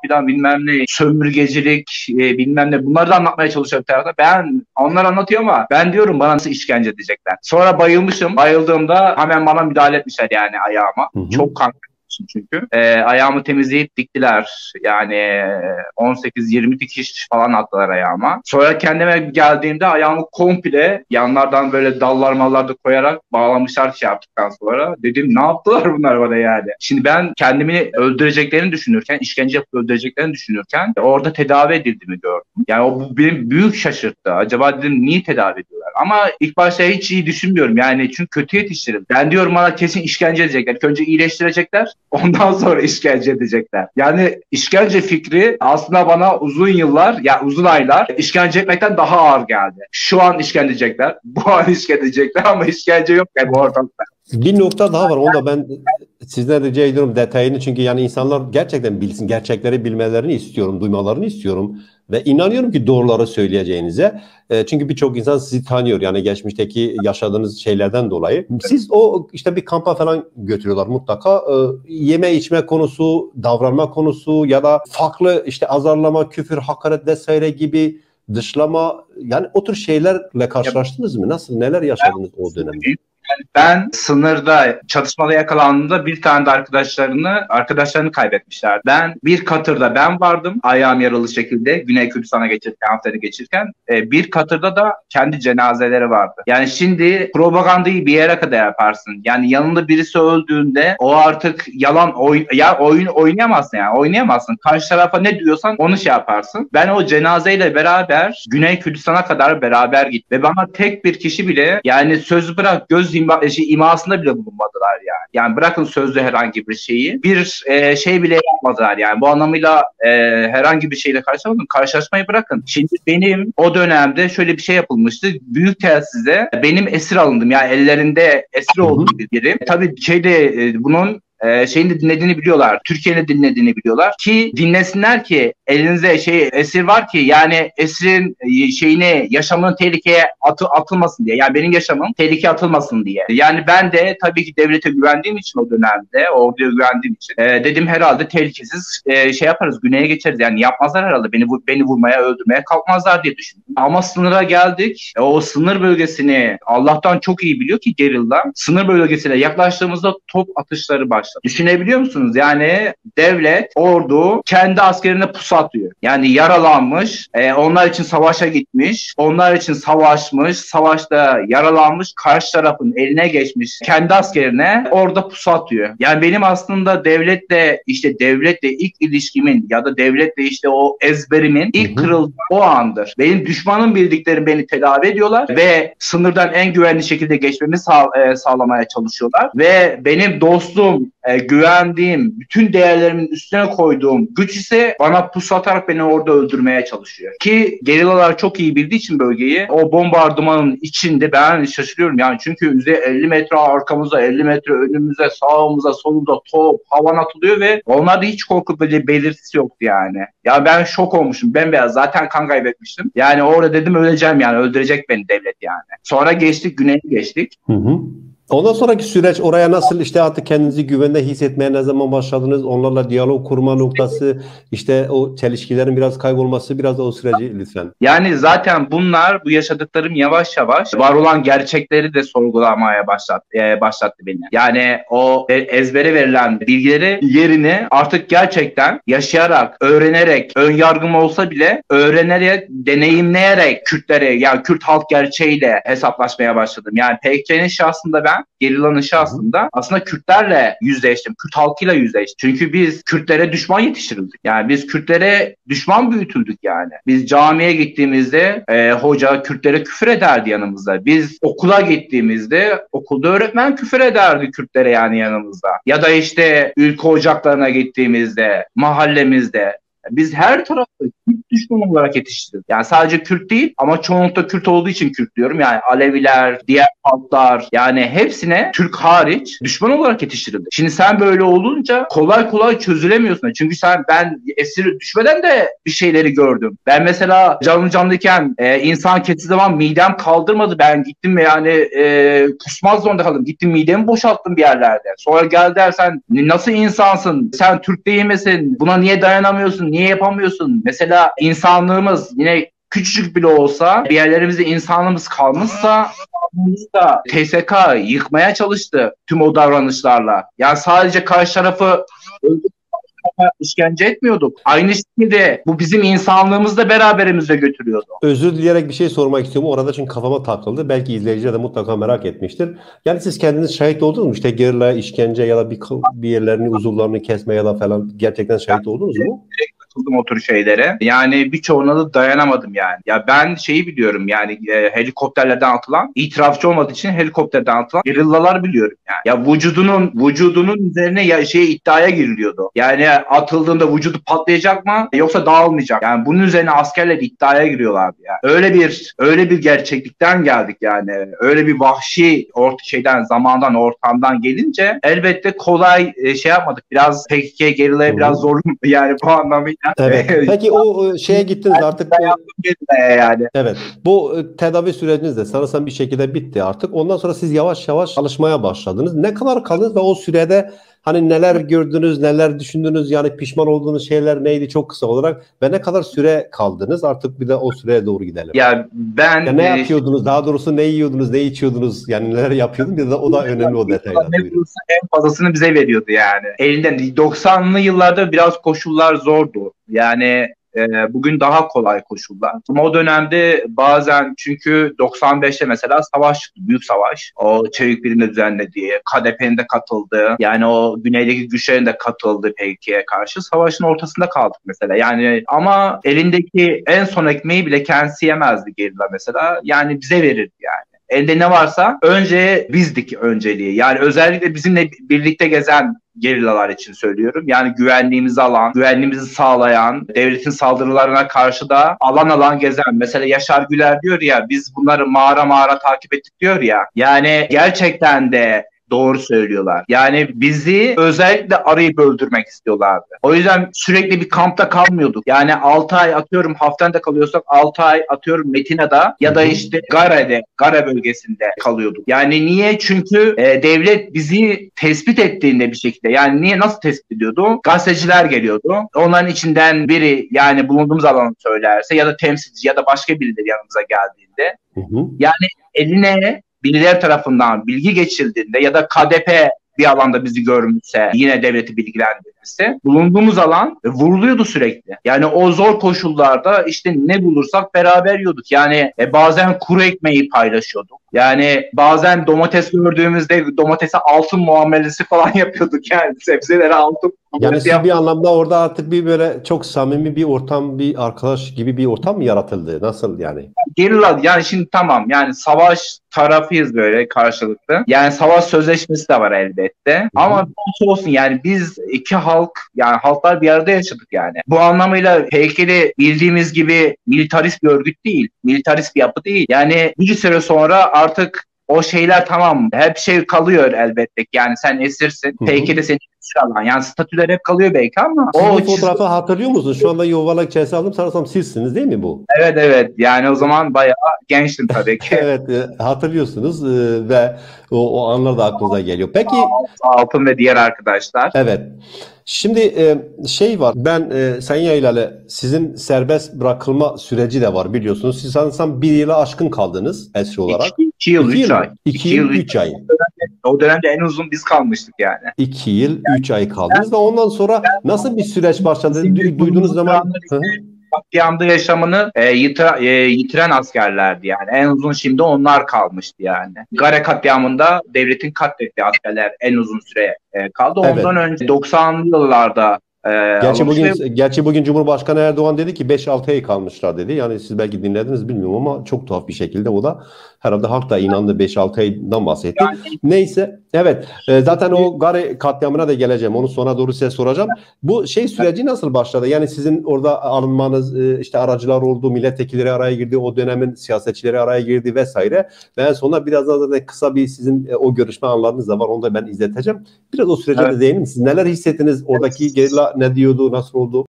filan bilmem ne, sömürgecilik, bilmem ne, bunları da anlatmaya çalışıyor bir tarafta. Ben, onlar anlatıyor ama ben diyorum bana nasıl işkence edecekler. Sonra bayılmışım. Bayıldığımda hemen bana müdahale etmişler yani ayağıma. Hı hı. Çok kan çünkü. Ayağımı temizleyip diktiler. Yani 18-20 dikiş falan attılar ayağıma. Sonra kendime geldiğimde ayağımı komple yanlardan böyle dallar mallar da koyarak bağlamışlar şey yaptıktan sonra. Dedim ne yaptılar bunlar bana yani. Şimdi ben kendimi öldüreceklerini düşünürken, işkence yapıp öldüreceklerini düşünürken orada tedavi edildiğimi gördüm. Yani o beni büyük şaşırttı. Acaba dedim niye tedavi ediyorlar? Ama ilk başta hiç iyi düşünmüyorum. Yani çünkü kötü yetiştirildi. Ben diyorum bana kesin işkence edecekler. İlk önce iyileştirecekler. Ondan sonra işkence edecekler. Yani işkence fikri aslında bana uzun yıllar, ya uzun aylar işkence etmekten daha ağır geldi. Şu an işkence edecekler, bu an işkence edecekler ama işkence yok yani bu ortamda. Bir nokta daha var. Onu da ben sizden rica ediyorum detayını. Çünkü yani insanlar gerçekten bilsin, gerçekleri bilmelerini istiyorum, duymalarını istiyorum. Ve inanıyorum ki doğruları söyleyeceğinize. Çünkü birçok insan sizi tanıyor. Yani geçmişteki yaşadığınız şeylerden dolayı. Siz o işte bir kampa falan götürüyorlar mutlaka. Yeme içme konusu, davranma konusu ya da farklı işte azarlama, küfür, hakaret vesaire gibi dışlama, yani o tür şeylerle karşılaştınız mı? Nasıl, neler yaşadınız o dönemde? Ben sınırda çatışmada yakalandığımda bir tane de arkadaşlarını kaybetmişler. Ben bir katırda ben vardım ayağım yaralı şekilde Güney Kürdistan'a geçirken, Afrin'e geçirken bir katırda da kendi cenazeleri vardı. Yani şimdi propagandayı bir yere kadar yaparsın. Yani yanında birisi öldüğünde o artık yalan oyun oynayamazsın yani oynayamazsın. Karşı tarafa ne diyorsan onu şey yaparsın. Ben o cenazeyle beraber Güney Kürdistan'a kadar beraber gittim ve bana tek bir kişi bile yani söz bırak göz imasında bile bulunmadılar yani. Yani bırakın sözlü herhangi bir şeyi. Bir şey bile yapmadılar yani. Bu anlamıyla herhangi bir şeyle karşılaşmayı bırakın. Şimdi benim o dönemde şöyle bir şey yapılmıştı. Büyük telsize benim esir alındım. Yani ellerinde esir olduğum bir birim. Tabii bunun şeyin de dinlediğini biliyorlar. Türkiye'nin de dinlediğini biliyorlar. Ki dinlesinler ki elinizde esir var ki yani esirin yaşamının tehlikeye atılmasın diye. Yani benim yaşamım tehlikeye atılmasın diye. Yani ben de tabii ki devlete güvendiğim için o dönemde, orduya güvendiğim için dedim herhalde tehlikesiz yaparız. Güney'e geçeriz. Yani yapmazlar herhalde. Beni vurmaya, öldürmeye kalkmazlar diye düşündüm. Ama sınıra geldik. O sınır bölgesini Allah'tan çok iyi biliyor ki gerilla. Sınır bölgesine yaklaştığımızda top atışları başladı. Düşünebiliyor musunuz? Yani devlet, ordu kendi askerine pusu atıyor. Yani yaralanmış, onlar için savaşa gitmiş, onlar için savaşmış, savaşta yaralanmış, karşı tarafın eline geçmiş kendi askerine orada pusu atıyor. Yani benim aslında devletle ilk ilişkimin ya da devletle işte o ezberimin ilk kırıldığı o andır. Benim düşmanım bildiklerim beni tedavi ediyorlar ve sınırdan en güvenli şekilde geçmemi sağlamaya çalışıyorlar ve benim dostum, güvendiğim, bütün değerlerimin üstüne koyduğum güç ise bana pusu atarak beni orada öldürmeye çalışıyor. Ki gerillalar çok iyi bildiği için bölgeyi, o bombardımanın içinde ben şaşırıyorum yani çünkü 50 metre arkamızda, 50 metre önümüze, sağımıza, solumuza top, havan atılıyor ve onlarda hiç korku belirtisi yoktu yani. Ya ben şok olmuşum, bembeyaz, zaten kan kaybetmiştim. Yani orada dedim öleceğim yani, öldürecek beni devlet yani. Sonra geçtik, güneye geçtik. Hı hı. Ondan sonraki süreç, oraya nasıl işte artık kendinizi güvende hissetmeye ne zaman başladınız? Onlarla diyalog kurma noktası, işte o çelişkilerin biraz kaybolması, biraz da o süreci lütfen. Yani zaten bu yaşadıklarım yavaş yavaş var olan gerçekleri de sorgulamaya başlattı beni. Yani o ezbere verilen bilgileri yerine artık gerçekten yaşayarak, öğrenerek, ön yargım olsa bile öğrenerek, deneyimleyerek yani Kürt halk gerçeğiyle hesaplaşmaya başladım. Yani PKK'nin şahsında gerillanın şahsında aslında Kürtlerle yüzleştim. Kürt halkıyla yüzleştim. Çünkü biz Kürtlere düşman yetiştirildik. Yani biz Kürtlere düşman büyütüldük yani. Biz camiye gittiğimizde hoca Kürtlere küfür ederdi yanımızda. Biz okula gittiğimizde okulda öğretmen küfür ederdi Kürtlere yani yanımızda. Ya da işte ülke ocaklarına gittiğimizde, mahallemizde biz her tarafta Kürt düşmanı olarak yetiştirildi. Yani sadece Kürt değil ama çoğunlukla Kürt olduğu için Kürt diyorum. Yani Aleviler, diğer halklar, yani hepsine Türk hariç düşman olarak yetiştirildi. Şimdi sen böyle olunca kolay kolay çözülemiyorsun. Çünkü ben esir düşmeden de bir şeyleri gördüm. Ben mesela canlıyken insan kesildiği zaman midem kaldırmadı. Ben gittim yani kusmaz zorunda kaldım. Gittim midemi boşalttım bir yerlerde. Sonra gel dersen nasıl insansın? Sen Türk değil misin? Buna niye dayanamıyorsun? Niye yapamıyorsun? Mesela insanlığımız yine küçücük bile olsa bir yerlerimizde insanlığımız kalmışsa da TSK yıkmaya çalıştı tüm o davranışlarla. Yani sadece karşı tarafı işkence etmiyorduk. Aynı şekilde bu bizim insanlığımızı da beraberimizle götürüyordu. Özür dileyerek bir şey sormak istiyorum. Orada çünkü kafama takıldı. Belki izleyiciler de mutlaka merak etmiştir. Yani siz kendiniz şahit oldunuz mu? İşte gerilla, işkence ya da bir yerlerini, uzuvlarını kesme ya da falan gerçekten şahit oldunuz mu? Katıldım o tür şeylere. Yani birçoğuna da dayanamadım yani. Ya ben şeyi biliyorum yani helikopterlerden atılan, itirafçı olmadığı için helikopterden atılan gerillalar biliyorum yani. Ya vücudunun üzerine iddiaya giriliyordu. Yani atıldığında vücudu patlayacak mı yoksa dağılmayacak. Yani bunun üzerine askerler iddiaya giriyorlardı yani. Öyle bir gerçeklikten geldik yani. Öyle bir vahşi zamandan, ortamdan gelince elbette kolay şey yapmadık. Biraz PKK gerillaya biraz zor yani bu anlamıyla. Evet. Peki o şeye gittiniz artık. Yani. Evet. Bu tedavi süreciniz de sanırsam bir şekilde bitti artık. Ondan sonra siz yavaş yavaş çalışmaya başladınız. Ne kadar kaldınız ve o sürede hani neler gördünüz, neler düşündünüz, yani pişman olduğunuz şeyler neydi çok kısa olarak ve ne kadar süre kaldınız? Artık bir de o süreye doğru gidelim. Ya ben ne yapıyordunuz? Daha doğrusu ne yiyordunuz, ne içiyordunuz? Yani neler yapıyordunuz? Bir de o da önemli, o detaylar. Ne bulursa en fazlasını bize veriyordu yani. Elinden 90'lı yıllarda biraz koşullar zordu. Yani bugün daha kolay koşullar. Ama o dönemde bazen çünkü 95'te mesela savaş çıktı. Büyük savaş. O Çevik Birliği'nin düzenlediği, KDP'nin de katıldığı, yani o güneydeki güçlerin de katıldığı PKK'ye karşı savaşın ortasında kaldık mesela. Yani ama elindeki en son ekmeği bile kendisi yemezdi gerilla mesela. Yani bize verirdi yani. Elde ne varsa önce bizdik önceliği. Yani özellikle bizimle birlikte gezen gerillalar için söylüyorum. Yani güvenliğimizi alan, güvenliğimizi sağlayan, devletin saldırılarına karşı da alan gezen. Mesela Yaşar Güler diyor ya, biz bunları mağara takip ettik diyor ya. Yani gerçekten de doğru söylüyorlar. Yani bizi özellikle arayıp öldürmek istiyorlardı. O yüzden sürekli bir kampta kalmıyorduk. Yani 6 ay atıyorum Haften'de kalıyorsak 6 ay atıyorum Metina'da ya da işte Gare bölgesinde kalıyorduk. Yani niye? Çünkü devlet bizi tespit ettiğinde bir şekilde, yani nasıl tespit ediyordu? Gazeteciler geliyordu. Onların içinden biri yani bulunduğumuz alanı söylerse ya da temsilci ya da başka birileri yanımıza geldiğinde yani eline birileri tarafından bilgi geçildiğinde ya da KDP bir alanda bizi görmüşse, yine devleti bilgilendirirse, bulunduğumuz alan vuruluyordu sürekli. Yani o zor koşullarda işte ne bulursak beraber yiyorduk. Yani bazen kuru ekmeği paylaşıyorduk. Yani bazen domates gördüğümüzde domatese altın muamelesi falan yapıyorduk yani. Sebzelere altın. Yani siz bir anlamda orada artık bir böyle çok samimi bir ortam, bir arkadaş gibi bir ortam mı yaratıldı? Nasıl yani? Gerilla yani şimdi tamam yani savaş tarafıyız böyle karşılıklı. Yani savaş sözleşmesi de var elbette. Ama olsun yani biz iki halklar bir arada yaşadık yani. Bu anlamıyla PKK'de bildiğimiz gibi militarist bir örgüt değil. Militarist bir yapı değil. Yani bir süre sonra artık o şeyler tamam. Hep şey kalıyor elbette. Yani sen esirsin. PKK'de seni alan. Yani statüler hep kalıyor belki ama siz o fotoğrafı hatırlıyor musunuz? Şu anda yuvarlak çerçeve aldım. Sanırsam sizsiniz değil mi bu? Evet. Yani o zaman bayağı gençtim tabii ki. Evet, hatırlıyorsunuz ve o anlar da aklınıza geliyor. Peki Altın ve diğer arkadaşlar. Evet. Şimdi şey var. Ben Sayın Yaylalı, sizin serbest bırakılma süreci de var biliyorsunuz. Siz sanırsam 1 yıla aşkın kaldınız esir olarak. 2 yıl 3 ay. 2 yıl 3 ay. O dönemde en uzun biz kalmıştık yani. 2 yıl 3 ay kaldınız da ondan sonra nasıl bir süreç başladı? Duyduğunuz zaman... Katliamda yaşamını yitiren askerlerdi yani. En uzun şimdi onlar kalmıştı yani. Gare katliamında devletin katlettiği askerler en uzun süre kaldı. Ondan önce 90'lı yıllarda Gerçi bugün Cumhurbaşkanı Erdoğan dedi ki 5-6 ay kalmışlar dedi. Yani siz belki dinlediniz bilmiyorum ama çok tuhaf bir şekilde o da Herhalde halk da inandı, 5-6 aydan bahsetti. Neyse, evet, zaten o Gari katliamına da geleceğim. Onu sona doğru size soracağım. Bu süreci nasıl başladı? Yani sizin orada alınmanız, işte aracılar oldu, milletvekilleri araya girdi, o dönemin siyasetçileri araya girdi vesaire. Ben sonra biraz daha kısa bir sizin o görüşme anlarınız da var. Onu da ben izleteceğim. Biraz o sürece de değinin. Siz neler hissettiniz? Oradaki gerilla ne diyordu? Nasıl oldu?